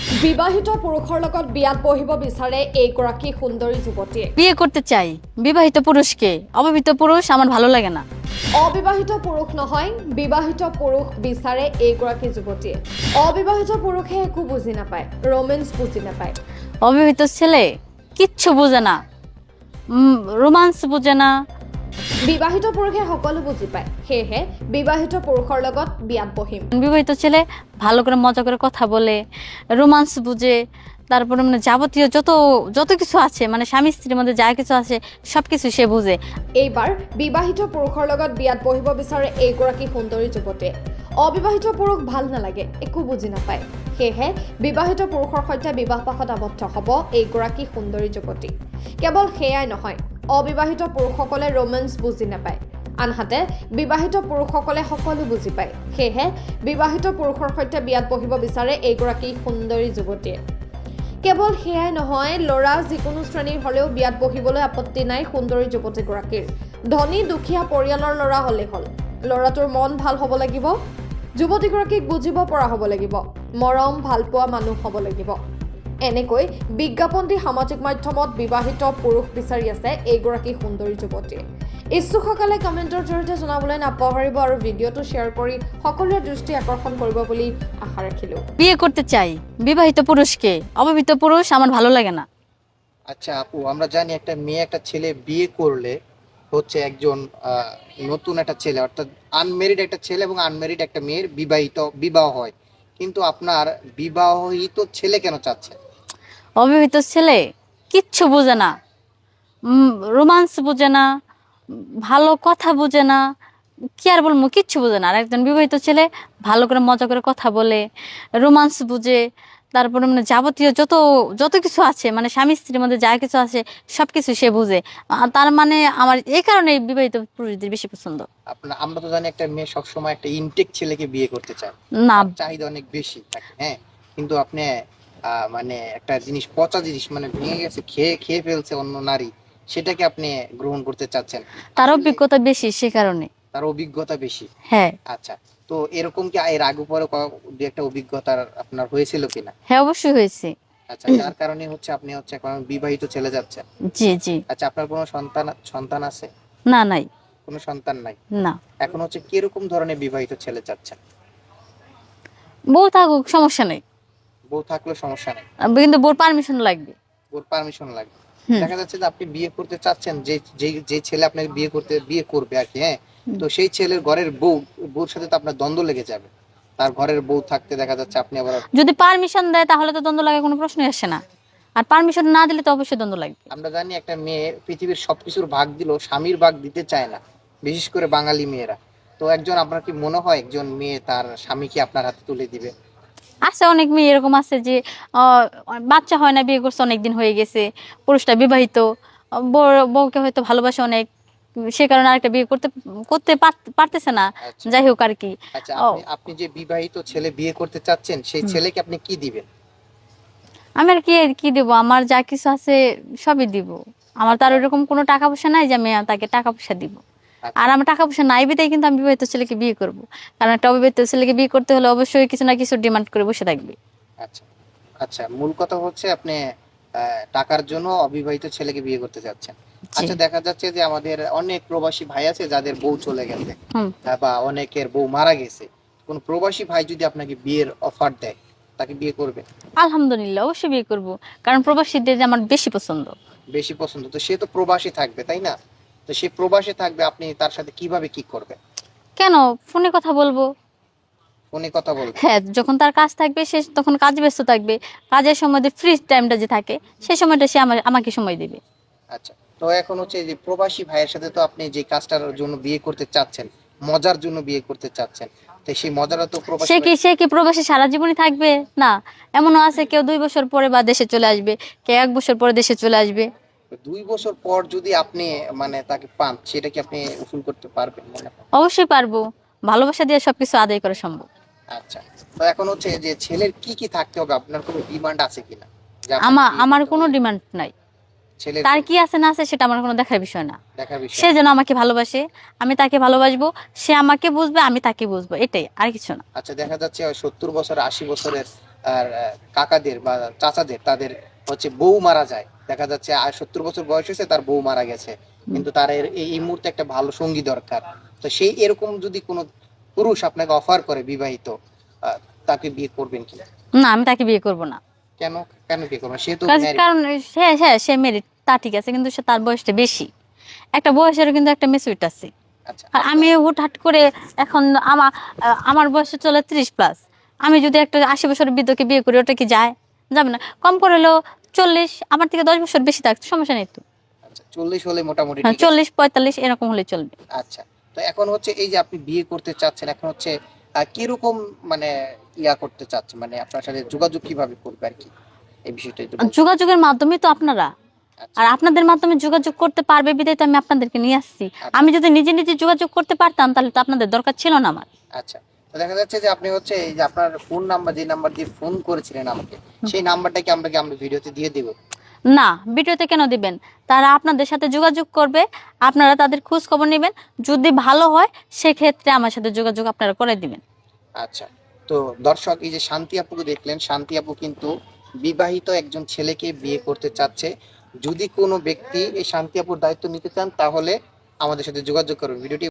বিবাহিত পুৰুষৰ লগত বিয়াত বহিব বিচাৰে এইগৰাকী সুন্দৰী যুৱতীয়ে। বিয়ে করতে চাই বিবাহিত পুরুষকে, অবিবাহিত পুরুষ আমার ভালো লাগে না। অবিবাহিত পুৰুষ নহয়, বিবাহিত পুৰুষ বিচাৰে এইগৰাকী যুৱতীয়ে। অবিবাহিত পুৰুষে একো বুজি নাপায়, ৰোমেন্স বুজি নাপায়। অবিবাহিত ছেলে কিচ্ছু বোঝে না, রোমান্স বোঝে না। বিবাহিত পুৰুষে সকলো বুজি পায়, সেয়েহে বিবাহিত পুৰুষৰ লগত বিয়াত বহিম। বিবাহিত ছেলে ভালো করে মজা করে কথা বলে, রোমান্স বুঝে, তারপরে মানে যাবতীয় যত যত কিছু আছে, মানে স্বামী স্ত্রীর মধ্যে যা কিছু আছে সবকিছু সে বুঝে। এইবাৰ বিবাহিত পুৰুষৰ লগত বিয়াত বহিব বিচাৰে এইগৰাকী সুন্দৰী যুৱতীয়ে। অবিবাহিত পুৰুষ ভাল নালাগে, একো বুজি নাপায়, সেয়েহে বিবাহিত পুৰুষৰ সৈতে বিবাহ পাশত আবদ্ধ হ'ব এইগৰাকী সুন্দৰী যুৱতী। কেৱল সেয়াই নহয়, অবিবাহিত পুৰুষসকলে ৰোমেন্স বুজি নাপায়, আনহাতে বিবাহিত পুৰুষসকলে সকলো বুজি পায়, সেয়েহে বিবাহিত পুৰুষৰ সৈতে বিয়াত বহিব বিচাৰে এইগৰাকী সুন্দৰী যুৱতীয়ে। কেৱল সেয়াই নহয়, ল'ৰা যিকোনো শ্ৰেণীৰ হ'লেও বিয়াত বহিবলৈ আপত্তি নাই সুন্দৰী যুৱতীগৰাকীৰ। ধনী দুখীয়া পৰিয়ালৰ ল'ৰা হ'লেই হ'ল, ল'ৰাটোৰ মন ভাল হ'ব লাগিব, যুৱতীগৰাকীক বুজিব পৰা হ'ব লাগিব, মৰম ভালপোৱা মানুহ হ'ব লাগিব। এনেকৈ বিজ্ঞাপন দি সামাজিক মাধ্যমত বিবাহিত পুৰুষ বিচাৰি আছে এইগৰাকী সুন্দৰী যুৱতীয়ে। ইচ্ছুকসকলে কমেণ্টৰ জৰিয়তে জনাবলৈ নাপাহৰিব আৰু ভিডিঅ'টো শ্বেয়াৰ কৰি সকলোৰে দৃষ্টি আকৰ্ষণ কৰিব বুলি আশা ৰাখিলোঁ। বিয়ে করতে চাই বিবাহিত পুরুষকে, অবিবাহিত পুরুষ আমার ভালো লাগে না। আচ্ছা আপু, আমরা জানি একটা মেয়ে একটা ছেলে বিয়ে করলে হচ্ছে একজন নতুন একটা ছেলে, অর্থাৎ আনমেরিড একটা ছেলে এবং আনমেরিড একটা মেয়ের বিবাহ হয়, কিন্তু আপনার বিবাহিত ছেলে কেন চাচ্ছে? অবিবাহিত ছেলে কিচ্ছু বোঝে না, রোমান্স বোঝে না, ভালো কথা বোঝে না, কি আর বলবো, কিচ্ছু বোঝে না। আর একজন বিবাহিত ছেলে ভালো করে মজা করে কথা বলে, রোমান্স বুঝে, তারপরে মানে যাবতীয় যত যত কিছু আছে, মানে স্বামী স্ত্রীর মধ্যে যা কিছু আছে সবকিছু সে বুঝে। তার মানে আমার এই কারণে বিবাহিত পুরুষদের বেশি পছন্দ। আমরা তো জানি একটা মেয়ে সবসময় একটা ইনটেক ছেলেকে বিয়ে করতে চায়, না, তার চাহিদা অনেক বেশি থাকে, হ্যাঁ, কিন্তু আপনি মানে একটা জিনিস, পচা জিনিস মানে ভেঙে গেছে, খেয়ে খেয়ে ফেলছে অন্য নারী, সেটাকে আপনি গ্রহণ করতে চাচ্ছেন। তার আসলে অভিজ্ঞতা বেশি সে কারণে। তার অভিজ্ঞতা বেশি। হ্যাঁ আচ্ছা, তো এরকম কি এর আগে পরে দু একটা অভিজ্ঞতা আপনার হয়েছিল কিনা? হ্যাঁ, অবশ্যই হয়েছে। আচ্ছা, যার কারণে হচ্ছে আপনি হচ্ছে এখন বিবাহিত ছেলে যাচ্ছেন। জি জি। আচ্ছা, আপনার কোনো সন্তান আছে? না, নাই। কোনো সন্তান নাই? না। এখন হচ্ছে কিরকম ধরনের বিবাহিত ছেলে চাচ্ছেন? বউ থাকুক, সমস্যা নেই, বউ থাকলেও সমস্যা নেই, কিন্তু বউর পারমিশন লাগবে। ওর পারমিশন লাগবে। হুম। দেখা যাচ্ছে যে আপনি বিয়ে করতে চাচ্ছেন, যে যে যে ছেলে আপনাকে বিয়ে করবে আর কি, হ্যাঁ, তো সেই ছেলের ঘরের বউর সাথে তো আপনার দ্বন্দ্ব লেগে যাবে। তার ঘরের বউ থাকতে দেখা যাচ্ছে আপনি আবার, যদি পারমিশন দেয় তাহলে তো দ্বন্দ্ব লাগার কোনো প্রশ্নই আসে না, আর পারমিশন না দিলে তো অবশ্যই দ্বন্দ্ব লাগবে। আমরা জানি একটা মেয়ে পৃথিবীর সবকিছুর ভাগ দিলেও স্বামীর ভাগ দিতে চায় না, বিশেষ করে বাঙালি মেয়েরা। তো একজন, আপনার কি মনে হয় একজন মেয়ে তার স্বামীকে আপনার হাতে তুলে দিবে? আছে অনেক মেয়ে এরকম আছে যে বাচ্চা হয় না, বিয়ে করছে অনেকদিন হয়ে গেছে, পুরুষটা বিবাহিত, বউকে হয়তো ভালোবাসে অনেক, সে কারণে আরেকটা বিয়ে করতে করতে পারতেছে না। আচ্ছা। যাই হোক আর কি। আচ্ছা, আপনি যে বিবাহিত ছেলে বিয়ে করতে চাচ্ছেন, সেই ছেলেকে আপনি কি দিবেন? আমি আর কি কি দেবো, আমার যা কিছু আছে সবই দিব। আমার তো আর ওইরকম কোনো টাকা পয়সা নাই যে আমি তাকে টাকা পয়সা দিব। আর আমার টাকা পয়সা নাই বিধায় কিন্তু আমি বিবাহিত ছেলেকে বিয়ে করব, কারণ একটা অবিবাহিত ছেলেকে বিয়ে করতে হলে অবশ্যই কিছু না কিছু ডিমান্ড করে বসে থাকবে। আচ্ছা আচ্ছা, মূল কথা হচ্ছে আপনি টাকার জন্য অবিবাহিত ছেলেকে বিয়ে করতে চাচ্ছেন। আচ্ছা, দেখা যাচ্ছে যে আমাদের অনেক প্রবাসী ভাই আছে যাদের বউ চলে গেছে, বা অনেকের বউ মারা গেছে। কোন প্রবাসী ভাই যদি আপনাকে বিয়ের অফার দেয়, তাকে বিয়ে করবে? আলহামদুলিল্লাহ, অবশ্যই বিয়ে করব, কারণ প্রবাসীদের আমার বেশি পছন্দ। বেশি পছন্দ? তো সে তো প্রবাসী থাকবে, তাই না? তো সে প্রবাসী থাকবে, আপনি তার সাথে কিভাবে কি করবেন? কেন, ফোনে কথা বলবো। ফোনে কথা বলবেন? হ্যাঁ, যখন তার কাজ থাকবে সে তখন কাজে ব্যস্ত থাকবে, কাজের সময় ফ্রি টাইমটা যে থাকে সেই সময়টা সে আমাকে সময় দেবে। আচ্ছা, তো এখন হচ্ছে যে প্রবাসী ভাইয়ের সাথে তো আপনি যে কাজটার জন্য বিয়ে করতে চাচ্ছেন, মজার জন্য বিয়ে করতে চাচ্ছেন, তো সেই মজাটা তো প্রবাসী সে কি প্রবাসী সারা জীবনই থাকবে? না, এমনও আছে কেউ 2 বছর পরে বা দেশে চলে আসবে, কেউ 1 বছর পরে দেশে চলে আসবে। 2 বছর পর যদি আপনি মানে তাকে পান, সেটা কি আপনি উসুল করতে পারবেন মনে হয়? অবশ্যই পারবো, ভালোবাসা দিয়ে সবকিছু আদায় করা সম্ভব। আচ্ছা, তো এখন হচ্ছে যে ছেলের কি কি থাকতে হবে, আপনার কোনো ডিমান্ড আছে কিনা? যে আপনাকে বিয়ে আমার করতে কোনো হলে ডিমান্ড নাই, ছেলের তার কি আছে না আছে সেটা আমার কোনো দেখার বিষয় না। দেখার বিষয়? সে যেন আমাকে ভালোবাসে, আমি তাকে ভালোবাসবো, সে আমাকে বুঝবে, আমি তাকে বুঝবো, এটাই, আর কিছু না। আচ্ছা, দেখা যাচ্ছে 70 বছর 80 বছরের আর কাকাদের বা চাচাদের তাদের হচ্ছে বউ মারা যায়, দেখা যাচ্ছে আর 70 বছর বয়স হয়েছে, তার বউ মারা গেছে, কিন্তু তার এই মুহূর্তে একটা ভালো সঙ্গী দরকার। তো সেই এরকম যদি কোনো পুরুষ আপনাকে অফার করে বিবাহিত, আহ, তাকে বিয়ে করবেন কি? না, আমি তাকে বিয়ে করব না। কেন? কেন বিয়ে করবেন? সে তো married। কারণ সে মেরিট, তা ঠিক আছে, কিন্তু সে তার বয়সটা বেশি। একটা বয়সেরও কিন্তু একটা মেচুরিটি আছে। আচ্ছা, আর আমি হুটহাট করে এখন আমার বয়সে চলে 30+, আমি যদি একটা 80 বছরের বৃদ্ধকে বিয়ে করি, ওটা কি যায়? যাবে না। কম করে হলেও 40, আমার থেকে 10 বছর বেশি থাকতে সমস্যা নেই তো। আচ্ছা, 40 হলে মোটামুটি হ্যাঁ, ঠিক আছে। 40-45 এরকম হলে চলবে। আচ্ছা, তো এখন হচ্ছে এই যে আপনি বিয়ে করতে চাচ্ছেন, এখন হচ্ছে কিরকম মানে ইয়া করতে চাচ্ছেন, মানে আপনার সাথে যোগাযোগ কিভাবে করবে আর কি, এই বিষয়টা একটু বলবেন? যোগাযোগের মাধ্যমে তো আপনারা, আচ্ছা, আর আপনাদের মাধ্যমে যোগাযোগ করতে পারবে বিধায় তো আমি আপনাদেরকে নিয়ে আসছি। আচ্ছা। আমি যদি নিজে নিজে যোগাযোগ করতে পারতাম, তাহলে তো আপনাদের দরকার ছিল না আমার। আচ্ছা, তো দেখা যাচ্ছে যে আপনি হচ্ছে এই যে আপনার ফোন নাম্বার, যে নাম্বার দিয়ে ফোন করেছিলেন আমাকে, সেই নাম্বারটা কি আমরা ভিডিওতে দিয়ে দিব? না, ভিডিওতে কেন দিবেন? তারা আপনাদের সাথে যোগাযোগ করবে, আপনারা তাদের খোঁজ খবর নেবেন। যদি ভালো হয়, সেক্ষেত্রে আমার সাথে যোগাযোগ আপনারা করে দিবেন। আচ্ছা, তো দর্শক, এই যে শান্তি আপুকে দেখলেন, শান্তি আপু কিন্তু বিবাহিত একজন ছেলেকে বিয়ে করতে চাচ্ছে। যদি কোনো ব্যক্তি এই শান্তি আপুর দায়িত্ব নিতে চান, তাহলে আমাদের সাথে যোগাযোগ করুন। ভিডিওটি